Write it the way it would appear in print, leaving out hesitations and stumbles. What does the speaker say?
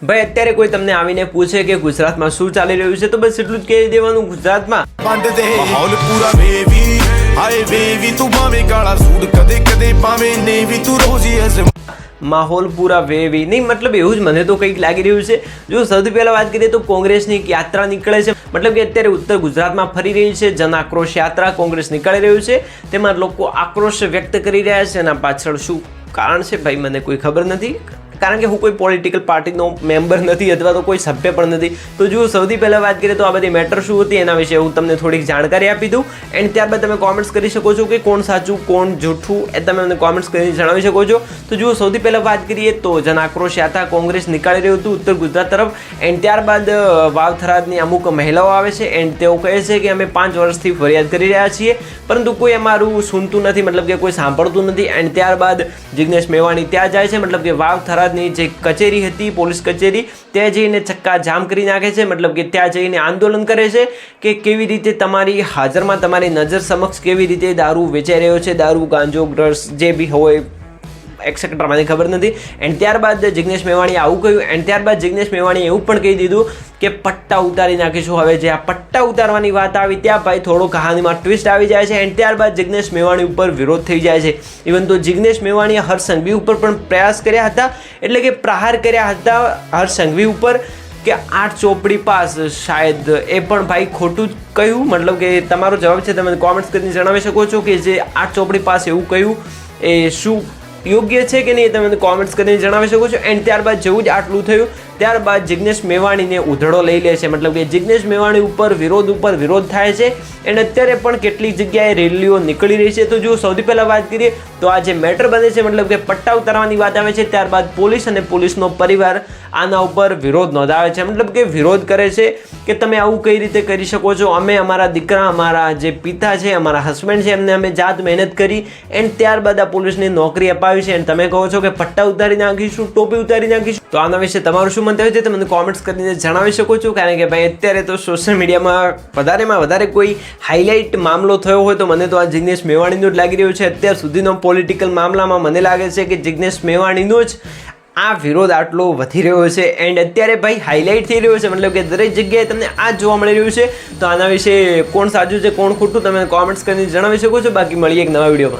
ભાઈ અત્યારે કોઈ તમને આવીને પૂછે કે ગુજરાતમાં શું ચાલી રહ્યું છે તો બસ એટલું જ કહી દેવાનું ગુજરાતમાં માહોલ પૂરા વેવી હાય વેવી તું મામે કાળા સૂટ કદે કદે પામે નેવી તું રોજી હશે માહોલ પૂરા વેવી નહીં મતલબ એવું જ મને તો કંઈક લાગી રહ્યું છે। જો સૌથી પહેલાં વાત કરીએ તો કોંગ્રેસની એક યાત્રા નીકળે છે, મતલબ કે અત્યારે ઉત્તર ગુજરાતમાં ફરી રહી છે જન આક્રોશ યાત્રા કોંગ્રેસ નીકળી રહ્યું છે। તેમાં લોકો આક્રોશ વ્યક્ત કરી રહ્યા છે, એના પાછળ શું કારણ છે ભાઈ મને કોઈ ખબર નથી, કારણ કે હું કોઈ પોલિટિકલ પાર્ટીનો મેમ્બર નથી અથવા તો કોઈ સભ્ય પણ નથી। તો જો સૌથી પહેલાં વાત કરીએ તો આ બધી મેટર શું હતી એના વિશે હું તમને થોડીક જાણકારી આપી દઉં એન્ડ ત્યારબાદ તમે કોમેન્ટ્સ કરી શકો છો કે કોણ સાચું કોણ જૂઠું એ તમે મને કોમેન્ટ્સ કરીને જણાવી શકો છો। તો જો સૌથી પહેલાં વાત કરીએ તો જન આક્રોશ યાત્રા કોંગ્રેસ નીકાળી રહ્યું હતું ઉત્તર ગુજરાત તરફ એન્ડ ત્યારબાદ વાવ થરાદની અમુક મહિલાઓ આવે છે એન્ડ તેઓ કહે છે કે અમે 5 વર્ષથી ફરિયાદ કરી રહ્યા છીએ પરંતુ કોઈ અમારું સુનતું નથી, મતલબ કે કોઈ સાંભળતું નથી। એન્ડ ત્યારબાદ જિગ્નેશ મેવાણી ત્યાં જાય છે, મતલબ કે વાવ થરાદની જે કચેરી હતી પોલીસ કચેરી ત્યાં જઈને ચક્કા જામ કરી નાખે છે, મતલબ કે ત્યાં જઈને આંદોલન કરે છે કે કેવી રીતે તમારી હાજરમાં તમારી નજર સમક્ષ કેવી રીતે દારૂ વેચાઈ રહ્યો છે, દારૂ ગાંજો ડ્રગ્સ જે બી હોય એક્સેટ્રા મને ખબર નથી। એન્ડ ત્યારબાદ જિગ્નેશ મેવાણીએ આવું કહ્યું એન્ડ ત્યારબાદ જિગ્નેશ મેવાણીએ એવું પણ કહી દીધું કે પટ્ટા ઉતારી નાખીશું। હવે જે આ પટ્ટા ઉતારવાની વાત આવી ત્યાં ભાઈ થોડો કહાનીમાં ટ્વિસ્ટ આવી જાય છે એન્ડ ત્યારબાદ જિગ્નેશ મેવાણી ઉપર વિરોધ થઈ જાય છે। ઇવન તો જિગ્નેશ મેવાણીએ હર્ષ સંઘવી ઉપર પણ પ્રયાસ કર્યા હતા, એટલે કે પ્રહાર કર્યા હતા હર્ષ સંઘવી ઉપર કે 8 ચોપડી પાસ, શાયદ એ પણ ભાઈ ખોટું જ કહ્યું, મતલબ કે તમારો જવાબ છે તમે કોમેન્ટ્સ કરીને જણાવી શકો છો કે જે 8 ચોપડી પાસ એવું કહ્યું એ શું યોગ્ય છે કે નહીં તમે કોમેન્ટ્સ કરીને જણાવી શકો છો। એન્ડ ત્યારબાદ જેવું જ આટલું થયું ત્યારબાદ જિગ્નેશ મેવાણીને ઉધડો લઈ લે છે, મતલબ કે જિગ્નેશ મેવાણી ઉપર વિરોધ થાય છે એન્ડ અત્યારે પણ કેટલીક જગ્યાએ રેલીઓ નીકળી રહી છે। તો જો સૌથી પહેલાં વાત કરીએ તો આ જે મેટર બને છે મતલબ કે પટ્ટા ઉતારવાની વાત આવે છે ત્યારબાદ પોલીસ અને પોલીસનો પરિવાર આના ઉપર વિરોધ નોંધાવે છે, મતલબ કે વિરોધ કરે છે કે તમે આવું કઈ રીતે કરી શકો છો, અમે અમારા દીકરા અમારા જે પિતા છે અમારા હસબન્ડ છે એમને અમે જાત મહેનત કરી એન્ડ ત્યારબાદ આ પોલીસની નોકરી અપાવી છે એન્ડ તમે કહો છો કે પટ્ટા ઉતારી નાખીશું ટોપી ઉતારી નાખીશું। તો આના વિશે તમારું શું મંતવ્ય છે તમે કોમેન્ટ્સ કરીને જણાવી શકો છો, કારણ કે ભાઈ અત્યારે તો સોશિયલ મીડિયામાં વધારે કોઈ હાઇલાઇટ મામલો થયો હોય તો મને તો આ જિગ્નેશ મેવાણીનું જ લાગી રહ્યું છે। અત્યાર સુધીનો પોલિટિકલ મામલામાં મને લાગે છે કે જિગ્નેશ મેવાણીનો જ આ વિરોધ આટલો વધી રહ્યો છે એન્ડ અત્યારે ભાઈ હાઇલાઇટ થઈ રહ્યો છે, મતલબ કે દરેક જગ્યાએ તમને આ જોવા મળી રહ્યું છે। તો આના વિશે કોણ સાચું છે કોણ ખોટું તમે કોમેન્ટ્સ કરીને જણાવી શકો છો, બાકી મળીએ એક નવા વિડીયોમાં।